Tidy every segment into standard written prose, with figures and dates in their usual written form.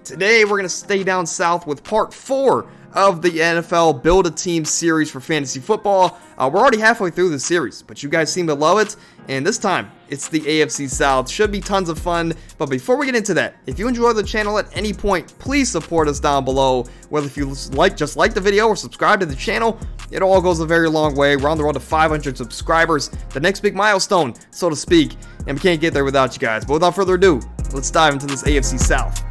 Today we're going to stay down south with part 4 of the NFL Build a Team series for fantasy football. We're already halfway through the series, but you guys seem to love it, and this time it's the AFC South. Should be tons of fun, but before we get into that, if you enjoy the channel at any point, please support us down below. Whether if you just like the video or subscribe to the channel, it all goes a very long way. We're on the road to 500 subscribers, the next big milestone, so to speak, and we can't get there without you guys. But without further ado, let's dive into this AFC South.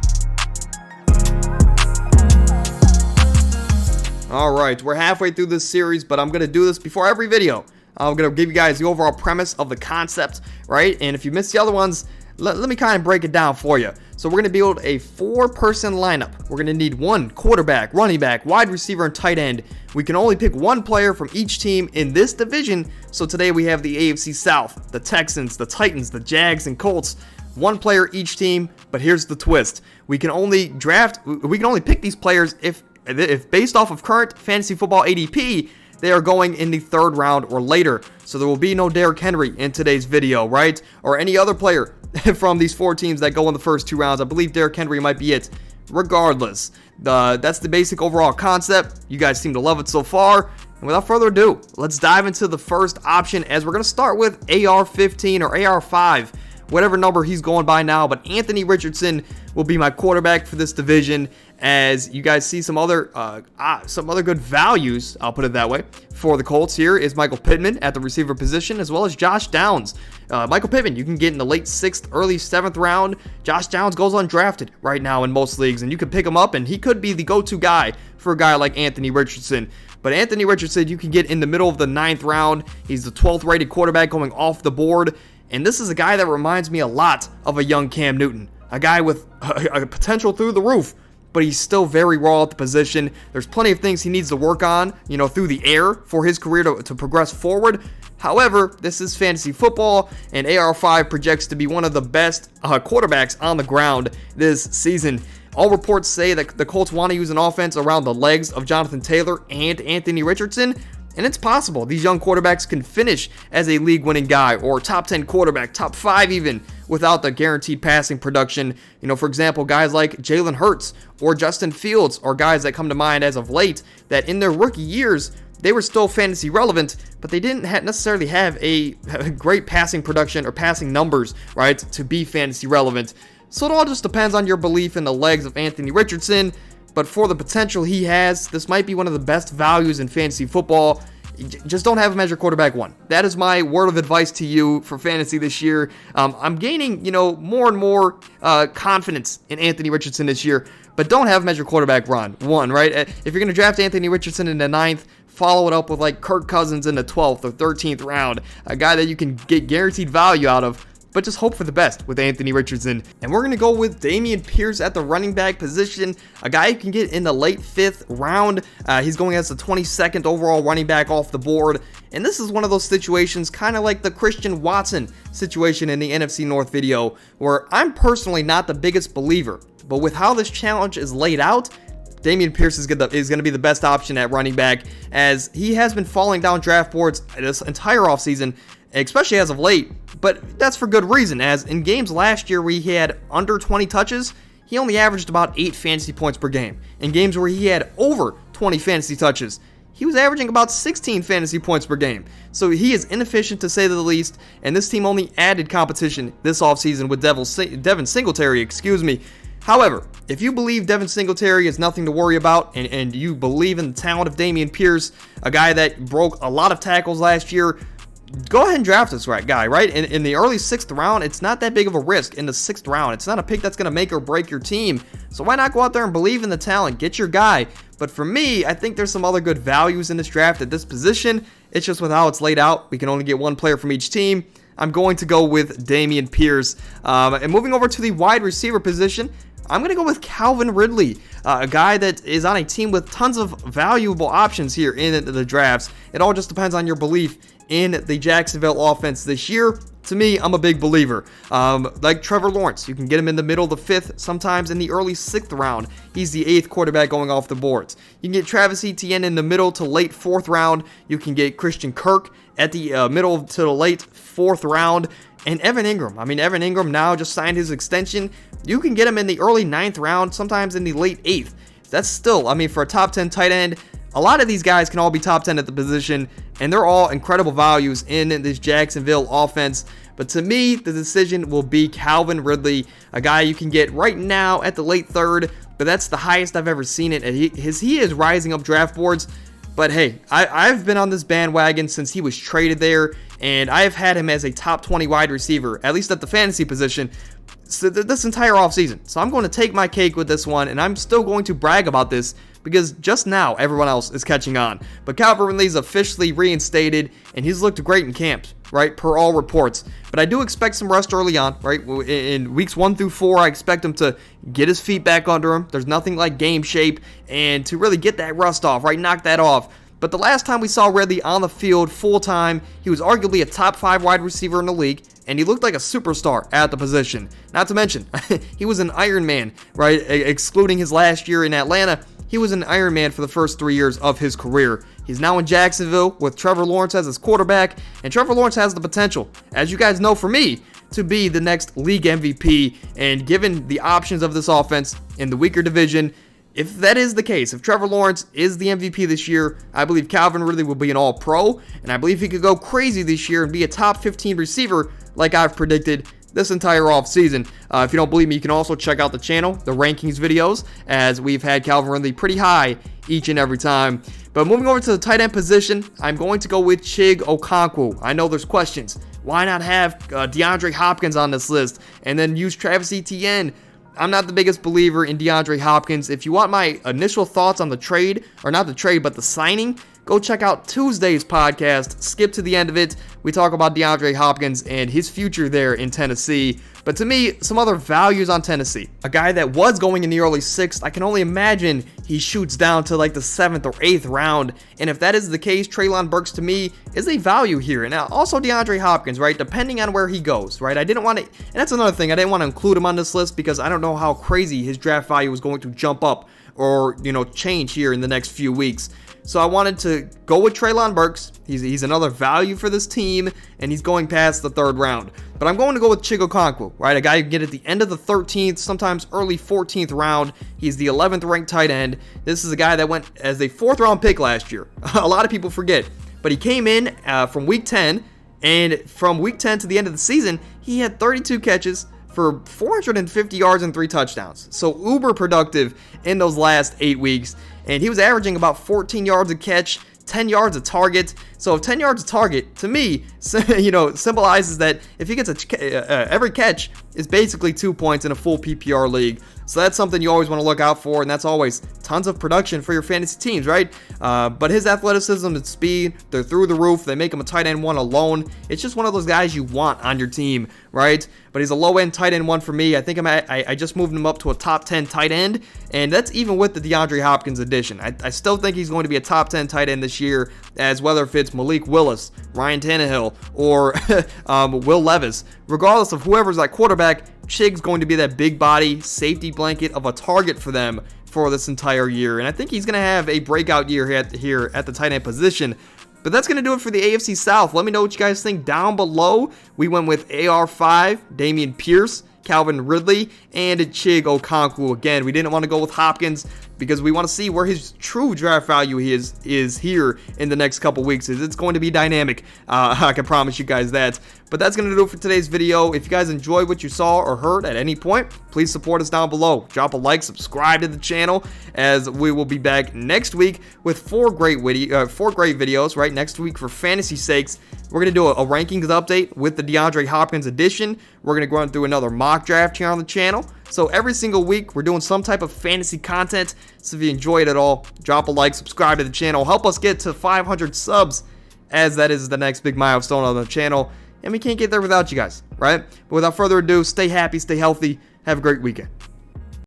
Alright, we're halfway through this series, but I'm going to do this before every video. I'm going to give you guys the overall premise of the concept, right? And if you missed the other ones, let me kind of break it down for you. So we're going to build a 4-person lineup. We're going to need one quarterback, running back, wide receiver, and tight end. We can only pick one player from each team in this division. So today we have the AFC South, the Texans, the Titans, the Jags, and Colts. One player each team, but here's the twist. We can only pick these players if based off of current fantasy football ADP, they are going in the 3rd round or later. So there will be no Derrick Henry in today's video, right? Or any other player from these 4 teams that go in the first 2 rounds. I believe Derrick Henry might be it. Regardless, that's the basic overall concept. You guys seem to love it so far. And without further ado, let's dive into the first option, as we're going to start with AR-15 or AR-5. Whatever number he's going by now, but Anthony Richardson will be my quarterback for this division. As you guys see some other good values, I'll put it that way, for the Colts here is Michael Pittman at the receiver position, as well as Josh Downs. Michael Pittman, you can get in the late 6th, early 7th round. Josh Downs goes undrafted right now in most leagues, and you can pick him up, and he could be the go-to guy for a guy like Anthony Richardson. But Anthony Richardson, you can get in the middle of the 9th round. He's the 12th rated quarterback going off the board. And this is a guy that reminds me a lot of a young Cam Newton. A guy with a potential through the roof, but he's still very raw at the position. There's plenty of things he needs to work on, through the air for his career to progress forward. However, this is fantasy football, and AR-5 projects to be one of the best quarterbacks on the ground this season. All reports say that the Colts want to use an offense around the legs of Jonathan Taylor and Anthony Richardson. And it's possible these young quarterbacks can finish as a league-winning guy or top 10 quarterback, top 5 even, without the guaranteed passing production. For example, guys like Jalen Hurts or Justin Fields are guys that come to mind as of late that in their rookie years, they were still fantasy relevant, but they didn't necessarily have a great passing production or passing numbers, right, to be fantasy relevant. So it all just depends on your belief in the legs of Anthony Richardson. But for the potential he has, this might be one of the best values in fantasy football. Just don't have him as your quarterback 1. That is my word of advice to you for fantasy this year. I'm gaining, more and more confidence in Anthony Richardson this year, but don't have him as your quarterback 1, right? If you're going to draft Anthony Richardson in the 9th, follow it up with like Kirk Cousins in the 12th or 13th round, a guy that you can get guaranteed value out of. But just hope for the best with Anthony Richardson. And we're going to go with Dameon Pierce at the running back position, a guy you can get in the late 5th round. He's going as the 22nd overall running back off the board. And this is one of those situations, kind of like the Christian Watson situation in the NFC North video, where I'm personally not the biggest believer. But with how this challenge is laid out, Dameon Pierce is going to be the best option at running back, as he has been falling down draft boards this entire offseason, especially as of late. But that's for good reason, as in games last year where he had under 20 touches, he only averaged about 8 fantasy points per game. In games where he had over 20 fantasy touches, he was averaging about 16 fantasy points per game. So he is inefficient to say the least, and this team only added competition this offseason with Devin Singletary, However, if you believe Devin Singletary is nothing to worry about, and you believe in the talent of Dameon Pierce, a guy that broke a lot of tackles last year, go ahead and draft this guy, right? In the early 6th round, it's not that big of a risk in the 6th round. It's not a pick that's going to make or break your team. So why not go out there and believe in the talent? Get your guy. But for me, I think there's some other good values in this draft at this position. It's just with how it's laid out, we can only get one player from each team. I'm going to go with Dameon Pierce. And moving over to the wide receiver position, I'm going to go with Calvin Ridley, a guy that is on a team with tons of valuable options here in the drafts. It all just depends on your belief in the Jacksonville offense this year. To me, I'm a big believer. Like Trevor Lawrence, you can get him in the middle of the 5th, sometimes in the early 6th round. He's the 8th quarterback going off the boards. You can get Travis Etienne in the middle to late 4th round. You can get Christian Kirk at the middle to the late 4th round. And Evan Ingram. I mean, Evan Ingram now just signed his extension. You can get him in the early 9th round, sometimes in the late 8th. That's still, I mean, for a top 10 tight end, a lot of these guys can all be top 10 at the position, and they're all incredible values in this Jacksonville offense. But to me, the decision will be Calvin Ridley, a guy you can get right now at the late 3rd, but that's the highest I've ever seen it. He is rising up draft boards. But hey, I've been on this bandwagon since he was traded there, and I've had him as a top 20 wide receiver, at least at the fantasy position, so this entire offseason. So I'm going to take my cake with this one, and I'm still going to brag about this because just now everyone else is catching on. But Calvin Ridley's officially reinstated, and he's looked great in camps, right, per all reports. But I do expect some rust early on, right? In weeks 1 through 4, I expect him to get his feet back under him. There's nothing like game shape, and to really get that rust off, right, knock that off. But the last time we saw Ridley on the field full-time, he was arguably a top 5 wide receiver in the league, and he looked like a superstar at the position. Not to mention, he was an Iron Man, right? Excluding his last year in Atlanta, he was an Iron Man for the first 3 years of his career. He's now in Jacksonville with Trevor Lawrence as his quarterback, and Trevor Lawrence has the potential, as you guys know for me, to be the next league MVP. And given the options of this offense in the weaker division, if that is the case, if Trevor Lawrence is the MVP this year, I believe Calvin Ridley will be an all-pro, and I believe he could go crazy this year and be a top 15 receiver like I've predicted this entire offseason. If you don't believe me, you can also check out the channel, the rankings videos, as we've had Calvin Ridley pretty high each and every time. But moving over to the tight end position, I'm going to go with Chig Okonkwo. I know there's questions. Why not have DeAndre Hopkins on this list and then use Travis Etienne? I'm not the biggest believer in DeAndre Hopkins. If you want my initial thoughts on the trade, or not the trade, but the signing, go check out Tuesday's podcast. Skip to the end of it. We talk about DeAndre Hopkins and his future there in Tennessee. But to me, some other values on Tennessee. A guy that was going in the early 6th, I can only imagine he shoots down to like the 7th or 8th round. And if that is the case, Treylon Burks to me is a value here. And now also DeAndre Hopkins, right? Depending on where he goes, right? I didn't want to, and that's another thing, I didn't want to include him on this list because I don't know how crazy his draft value was going to jump up or, change here in the next few weeks. So I wanted to go with Treylon Burks. He's another value for this team, and he's going past the 3rd round. But I'm going to go with Chig Okonkwo, right? A guy you can get at the end of the 13th, sometimes early 14th round. He's the 11th ranked tight end. This is a guy that went as a 4th round pick last year. A lot of people forget. But he came in from week 10, and from week 10 to the end of the season, he had 32 catches for 450 yards and 3 touchdowns. So uber productive in those last 8 weeks. And he was averaging about 14 yards a catch, 10 yards a target. So if 10 yards a target, to me, symbolizes that if he gets every catch is basically 2 points in a full PPR league. So that's something you always want to look out for, and that's always tons of production for your fantasy teams, right? But his athleticism and speed, they're through the roof. They make him a tight end 1 alone. It's just one of those guys you want on your team, right? But he's a low-end tight end 1 for me. I think I just moved him up to a top 10 tight end, and that's even with the DeAndre Hopkins addition. I still think he's going to be a top 10 tight end this year, as whether if it's Malik Willis, Ryan Tannehill, or Will Levis. Regardless of whoever's that quarterback, Chig's going to be that big body safety blanket of a target for them for this entire year. And I think he's going to have a breakout year here at the tight end position. But that's going to do it for the AFC South. Let me know what you guys think down below. We went with AR5, Dameon Pierce, Calvin Ridley, and Chig Okonkwo. Again, we didn't want to go with Hopkins because we want to see where his true draft value is here in the next couple weeks. It's going to be dynamic. I can promise you guys that. But that's going to do it for today's video. If you guys enjoyed what you saw or heard at any point, please support us down below. Drop a like, subscribe to the channel, as we will be back next week with 4 great videos, right? Next week, for fantasy sakes, we're going to do a rankings update with the DeAndre Hopkins edition. We're going to go through another mock draft here on the channel. So every single week, we're doing some type of fantasy content. So if you enjoy it at all, drop a like, subscribe to the channel. Help us get to 500 subs, as that is the next big milestone on the channel. And we can't get there without you guys, right? But without further ado, stay happy, stay healthy. Have a great weekend.